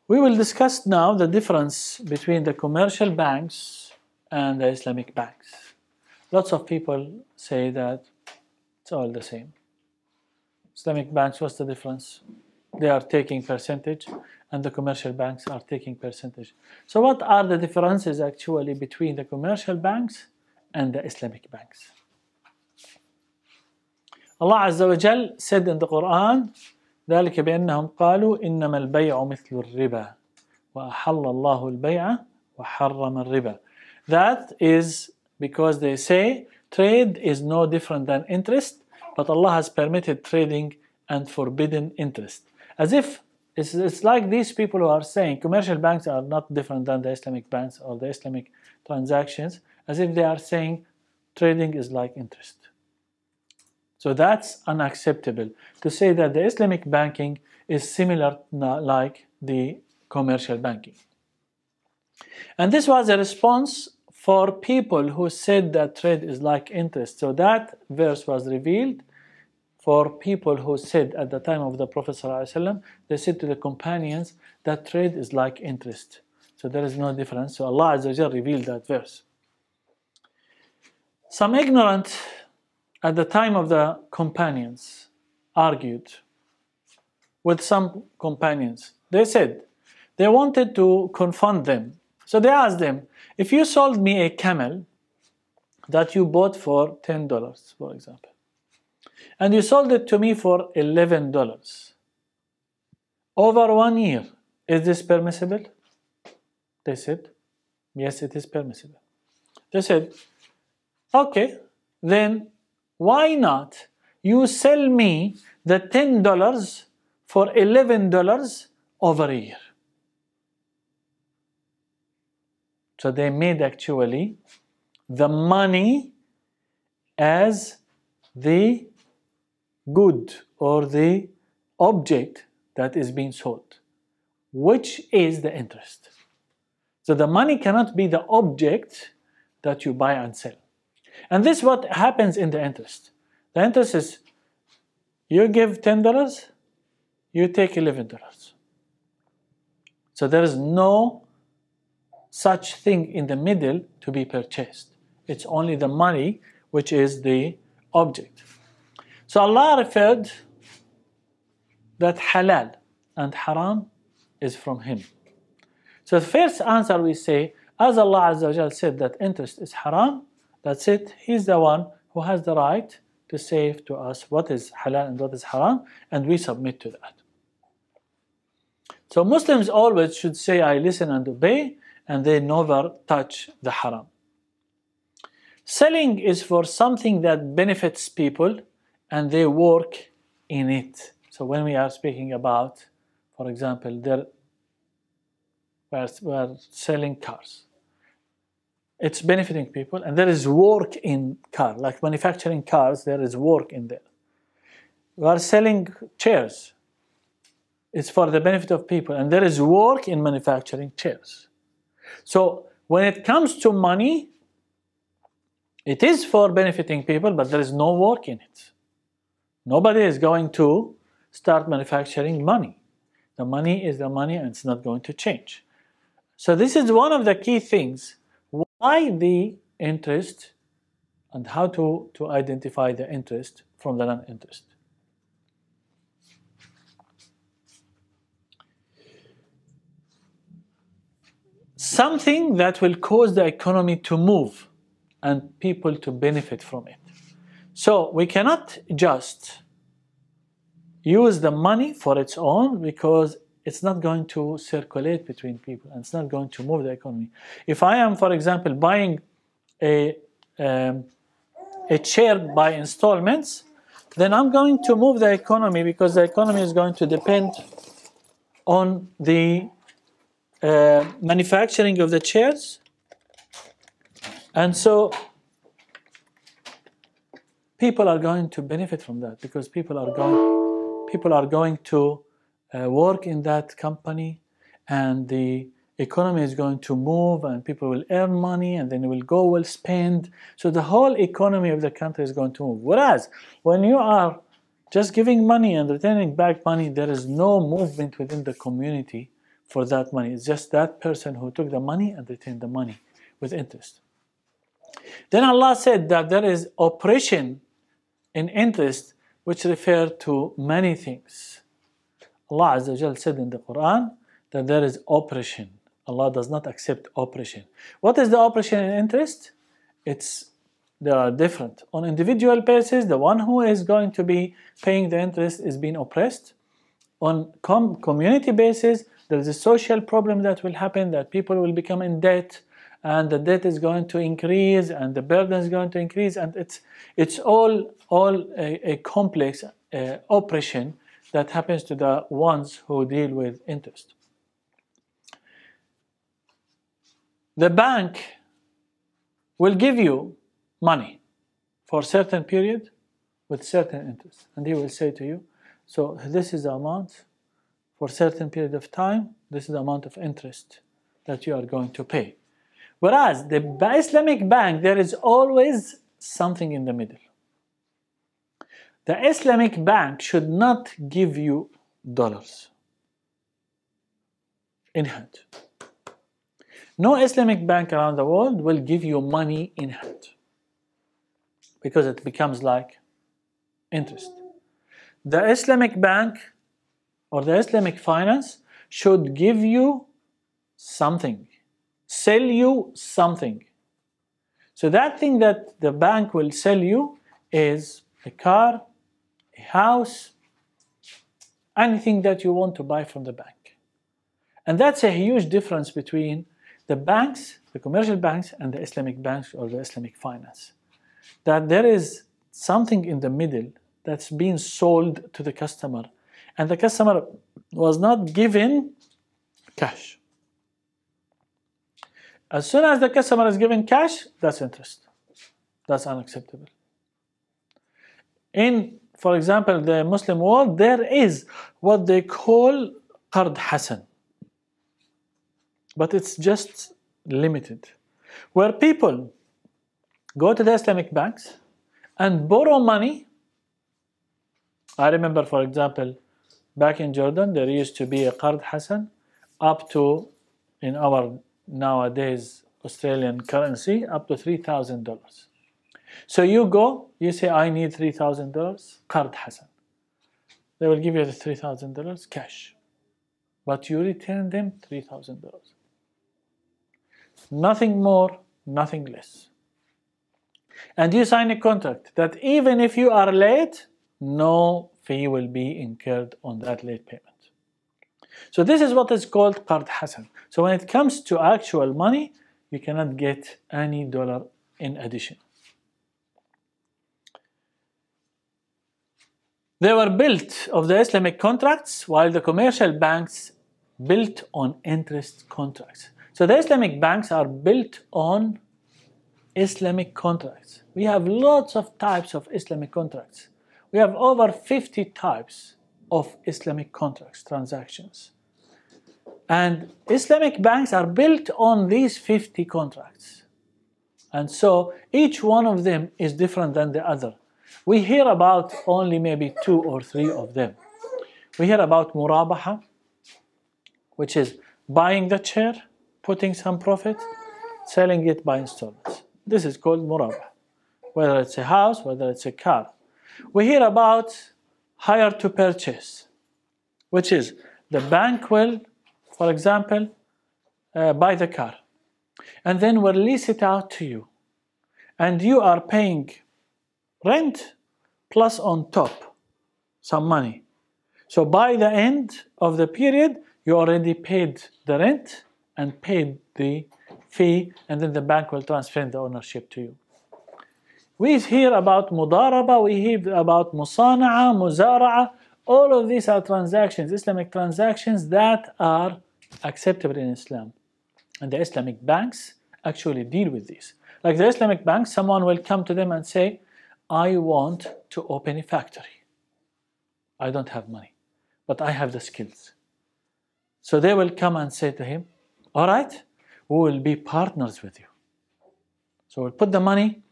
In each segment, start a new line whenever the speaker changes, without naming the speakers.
We will discuss now the difference between the commercial banks and the Islamic banks. Lots of people say that it's all the same. Islamic banks, what's the difference? They are taking percentage and the commercial banks are taking percentage. So what are the differences actually between the commercial banks and the Islamic banks? Allah Azza wa Jal said in the Quran, ذلك بأنهم قالوا إنما البيع مثل الربا وأحل الله البيع وحرم الربا. That is because they say trade is no different than interest, but Allah has permitted trading and forbidden interest. As if it's like these people who are saying commercial banks are not different than the Islamic banks or the Islamic transactions, as if they are saying trading is like interest. So that's unacceptable to say that the Islamic banking is similar like the commercial banking. And this was a response for people who said that trade is like interest. So that verse was revealed for people who said at the time of the Prophet ﷺ, they said to the companions that trade is like interest. So there is no difference. So Allah Azza wa Jal revealed that verse. Some ignorant at the time of the companions argued with some companions. They said they wanted to confront them. So they asked them, if you sold me a camel that you bought for $10, for example, and you sold it to me for $11, over 1 year, is this permissible? They said, yes, it is permissible. They said, okay, then why not you sell me the $10 for $11 over a year? So they made actually the money as the good or the object that is being sold, which is the interest. So the money cannot be the object that you buy and sell. And this is what happens in the interest. The interest is you give $10, you take $11. So there is no such thing in the middle to be purchased. It's only the money which is the object. So Allah referred that halal and haram is from Him. So the first answer we say, as Allah Azza wa Jal said that interest is haram, that's it. He's the one who has the right to say to us what is halal and what is haram, and we submit to that. So Muslims always should say, I listen and obey, and they never touch the haram. Selling is for something that benefits people and they work in it. So when we are speaking about, for example, we are selling cars. It's benefiting people and there is work in car. Like manufacturing cars, there is work in there. We are selling chairs. It's for the benefit of people and there is work in manufacturing chairs. So when it comes to money, it is for benefiting people, but there is no work in it. Nobody is going to start manufacturing money. The money is the money and it's not going to change. So this is one of the key things. Why the interest and how to identify the interest from the non-interest. Something that will cause the economy to move and people to benefit from it. So we cannot just use the money for its own because it's not going to circulate between people and it's not going to move the economy. If I am, for example, buying a chair by installments, then I'm going to move the economy because the economy is going to depend on the manufacturing of the chairs. And so people are going to benefit from that because people are going to work in that company and the economy is going to move and people will earn money and then will spend. So the whole economy of the country is going to move. Whereas when you are just giving money and returning back money, there is no movement within the community for that money. It's just that person who took the money and retained the money with interest. Then Allah said that there is oppression in interest, which refer to many things. Allah Azza wa Jal said in the Quran that there is oppression. Allah does not accept oppression. What is the oppression in interest? They are different. On individual basis, the one who is going to be paying the interest is being oppressed. On community basis, there is a social problem that will happen, that people will become in debt, and the debt is going to increase, and the burden is going to increase, and it's all a complex oppression that happens to the ones who deal with interest. The bank will give you money for a certain period with certain interest, and he will say to you, so this is the amount for a certain period of time, this is the amount of interest that you are going to pay. Whereas the Islamic bank, there is always something in the middle. The Islamic bank should not give you dollars in hand. No Islamic bank around the world will give you money in hand, because it becomes like interest. The Islamic bank or the Islamic finance should give you something, sell you something. So that thing that the bank will sell you is a car, a house, anything that you want to buy from the bank. And that's a huge difference between the banks, the commercial banks, and the Islamic banks or the Islamic finance. That there is something in the middle that's being sold to the customer, and the customer was not given cash. As soon as the customer is given cash, that's interest. That's unacceptable. In, for example, the Muslim world, there is what they call qard hasan, but it's just limited, where people go to the Islamic banks and borrow money. I remember, for example, back in Jordan, there used to be a qard hasan up to, in our nowadays Australian currency, up to $3,000. So you go, you say, I need $3,000, qard hasan. They will give you the $3,000 cash, but you return them $3,000. Nothing more, nothing less. And you sign a contract that even if you are late, no fee will be incurred on that late payment. So this is what is called qard hasan. So when it comes to actual money, you cannot get any dollar in addition. They were built of the Islamic contracts, while the commercial banks built on interest contracts. So the Islamic banks are built on Islamic contracts. We have lots of types of Islamic contracts. We have over 50 types of Islamic contracts, transactions. And Islamic banks are built on these 50 contracts. And so each one of them is different than the other. We hear about only maybe 2 or 3 of them. We hear about Muraba, which is buying the chair, putting some profit, selling it by installments. This is called Muraba. Whether it's a house, whether it's a car. We hear about hire to purchase, which is the bank will, for example, buy the car, and then will lease it out to you. And you are paying rent plus on top some money. So by the end of the period, you already paid the rent and paid the fee, and then the bank will transfer the ownership to you. We hear about mudaraba, we hear about musana'a, muzara'a. All of these are transactions, Islamic transactions that are acceptable in Islam. And the Islamic banks actually deal with these. Like the Islamic banks, someone will come to them and say, I want to open a factory. I don't have money, but I have the skills. So they will come and say to him, all right, we will be partners with you. So we'll put the money,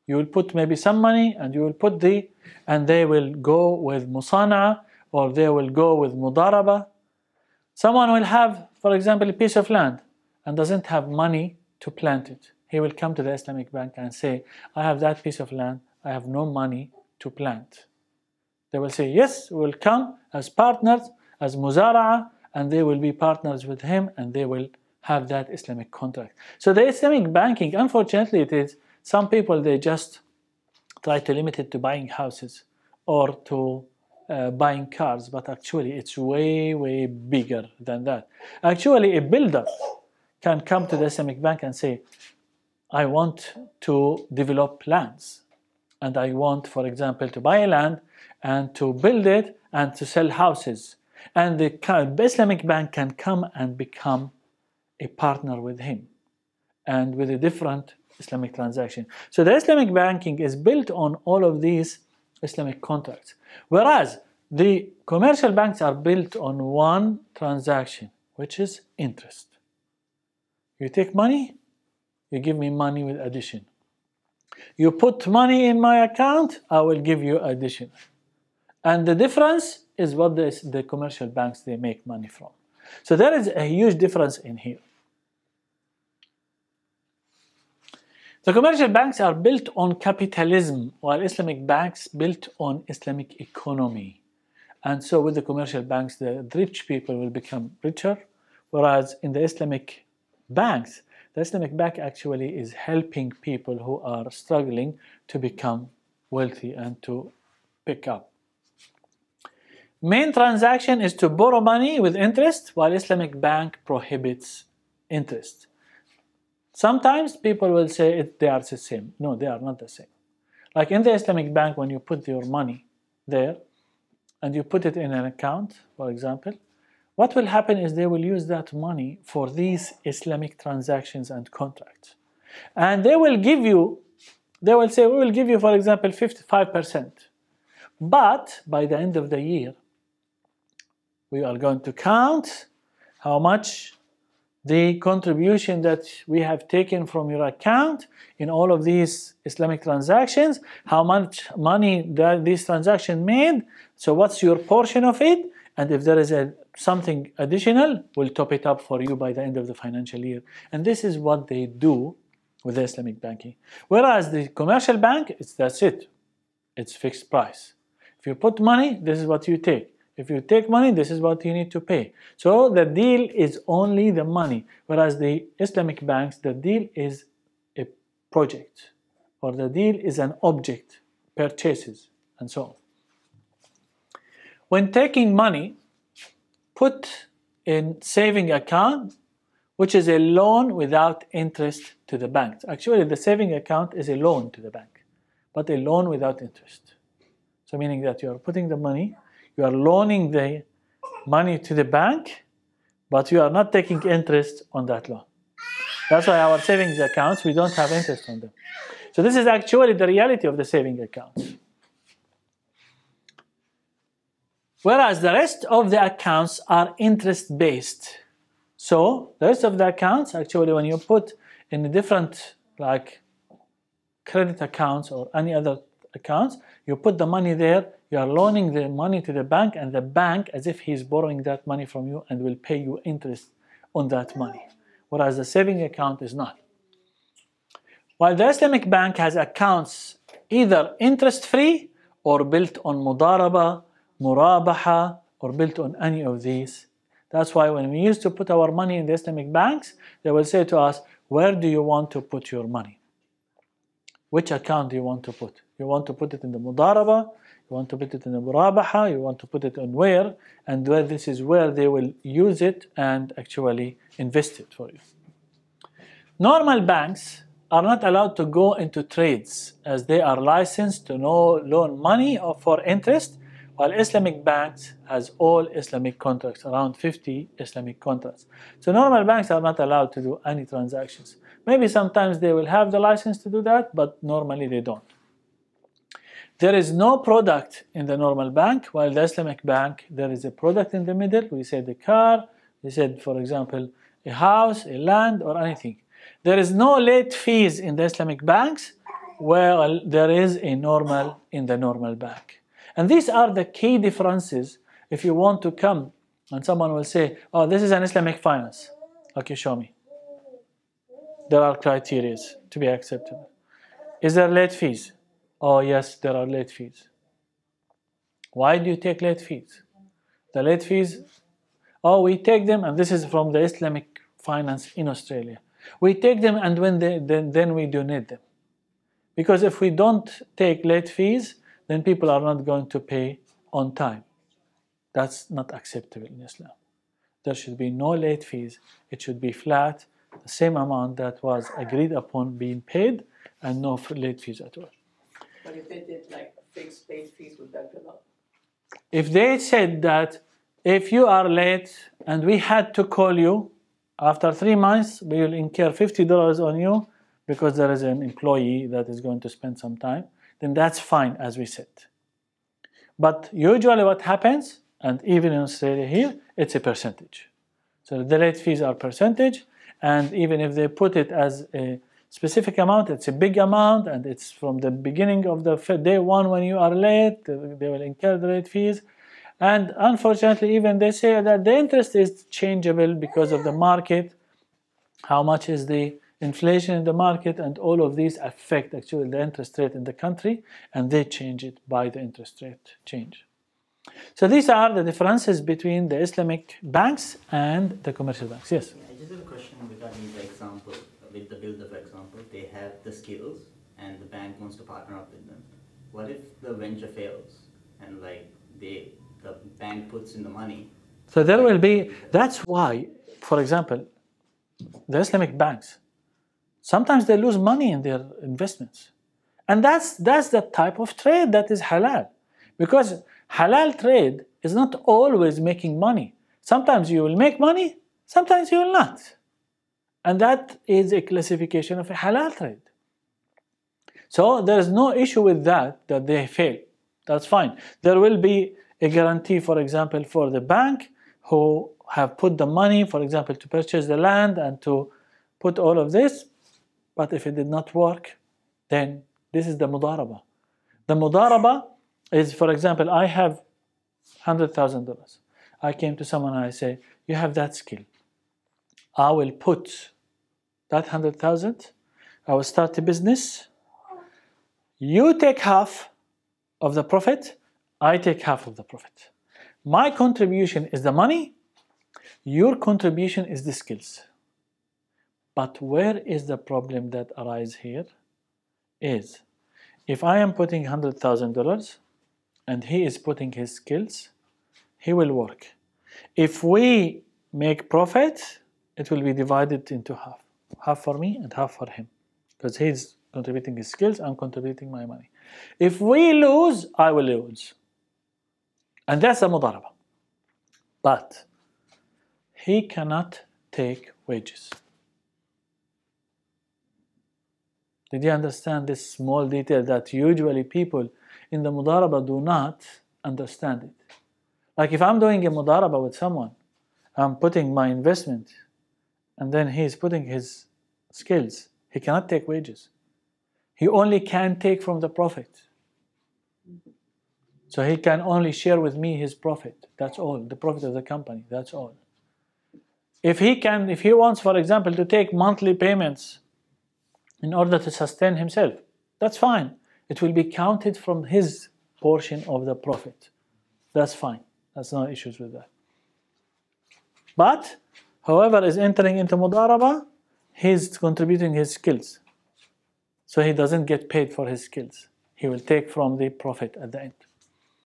you will put maybe some money, and you will put and they will go with musana'a, or they will go with mudaraba. Someone will have, for example, a piece of land and doesn't have money to plant it. He will come to the Islamic bank and say, I have that piece of land, I have no money to plant. They will say, yes, we will come as partners, as muzara'a, and they will be partners with him, and they will have that Islamic contract. So the Islamic banking, unfortunately, it is, some people, they just try to limit it to buying houses or to buying cars, but actually it's way, way bigger than that. Actually, a builder can come to the Islamic bank and say, I want to develop lands, and I want, for example, to buy a land and to build it and to sell houses. And the Islamic bank can come and become a partner with him and with a different Islamic transaction. So the Islamic banking is built on all of these Islamic contracts. Whereas the commercial banks are built on one transaction, which is interest. You take money, you give me money with addition. You put money in my account, I will give you addition. And the difference is what the commercial banks, they make money from. So there is a huge difference in here. The commercial banks are built on capitalism, while Islamic banks built on Islamic economy. And so with the commercial banks, the rich people will become richer, whereas in the Islamic banks, the Islamic bank actually is helping people who are struggling to become wealthy and to pick up. Main transaction is to borrow money with interest, while Islamic bank prohibits interest. Sometimes people will say they are the same. No, they are not the same. Like in the Islamic bank, when you put your money there and you put it in an account, for example, what will happen is they will use that money for these Islamic transactions and contracts. And they will say, we will give you, for example, 55%. But by the end of the year, we are going to count how much the contribution that we have taken from your account in all of these Islamic transactions, how much money that this transaction made, so what's your portion of it, and if there is something additional, we'll top it up for you by the end of the financial year. And this is what they do with the Islamic banking. Whereas the commercial bank, that's it. It's fixed price. If you put money, this is what you take. If you take money, this is what you need to pay. So the deal is only the money. Whereas the Islamic banks, the deal is a project, or the deal is an object, purchases, and so on. When taking money, put in saving account, which is a loan without interest to the bank. Actually, the saving account is a loan to the bank, but a loan without interest. So meaning that you are putting the money, you are loaning the money to the bank, but you are not taking interest on that loan. That's why our savings accounts, we don't have interest on them. So this is actually the reality of the saving accounts. Whereas the rest of the accounts are interest-based. So the rest of the accounts, actually, when you put in a different, like credit accounts or any other accounts, you put the money there, you are loaning the money to the bank, and the bank, as if he's borrowing that money from you, and will pay you interest on that money. Whereas the saving account is not. While the Islamic bank has accounts either interest-free or built on Mudaraba, Murabaha, or built on any of these. That's why when we used to put our money in the Islamic banks, they will say to us, where do you want to put your money? Which account do you want to put? You want to put it in the Mudaraba, you want to put it in the Murabaha, you want to put it on where, and where this is where they will use it and actually invest it for you. Normal banks are not allowed to go into trades as they are licensed to loan money or for interest, while Islamic banks has all Islamic contracts, around 50 Islamic contracts. So normal banks are not allowed to do any transactions. Maybe sometimes they will have the license to do that, but normally they don't. There is no product in the normal bank, while the Islamic bank, there is a product in the middle. We said a car, we said, for example, a house, a land, or anything. There is no late fees in the Islamic banks, while there is in the normal bank. And these are the key differences if you want to come And someone will say, oh, this is an Islamic finance. Okay, show me. There are criteria to be acceptable. Is there late fees? Oh, yes, there are late fees. Why do you take late fees? The late fees, oh, we take them, and this is from the Islamic finance in Australia. We take them, and when then we donate them. Because if we don't take late fees, then people are not going to pay on time. That's not acceptable in Islam. There should be no late fees. It should be flat, the same amount that was agreed upon being paid, and no late fees at all.
But if they did like fixed late fees, would that be allowed?
If they said that if you are late and we had to call you, after 3 months we will incur $50 on you because there is an employee that is going to spend some time, then that's fine, as we said. But usually what happens, and even in Australia here, it's a percentage. So the late fees are percentage, and even if they put it as a specific amount, it's a big amount, and it's from the beginning of the day one when you are late, they will incur the late fees. And unfortunately, even they say that the interest is changeable because of the market, how much is the inflation in the market, and all of these affect actually the interest rate in the country, and they change it by the interest rate change. So these are the differences between the Islamic banks and the commercial banks. Yes?
I just have a question regarding the example, with the builder, for example. They have the skills and the bank wants to partner up with them. What if the venture fails and like the bank puts in the money?
So there will be, that's why, for example, the Islamic banks, sometimes they lose money in their investments. And that's the type of trade that is halal. Because halal trade is not always making money. Sometimes you will make money, sometimes you will not. And that is a classification of a halal trade. So there is no issue with that they fail. That's fine. There will be a guarantee, for example, for the bank who have put the money, for example, to purchase the land and to put all of this. But if it did not work, then this is the mudaraba. The mudaraba is, for example, I have $100,000. I came to someone and I say, you have that skill. I will put that 100,000. I will start a business. You take half of the profit. I take half of the profit. My contribution is the money. Your contribution is the skills. But where is the problem that arises here? Is if I am putting $100,000 and he is putting his skills, he will work. If we make profit, it will be divided into half. Half for me and half for him. Because he's contributing his skills, I'm contributing my money. If we lose, I will lose. And that's a mudaraba. But he cannot take wages. Did you understand this small detail that usually people in the mudaraba do not understand it? Like if I'm doing a mudaraba with someone, I'm putting my investment, and then he's putting his skills. He cannot take wages. He only can take from the profit. So he can only share with me his profit. That's all. The profit of the company. That's all. If he wants, for example, to take monthly payments in order to sustain himself, that's fine. It will be counted from his portion of the profit. That's fine. That's no issues with that. But whoever is entering into mudaraba, he's contributing his skills. So he doesn't get paid for his skills. He will take from the profit at the end.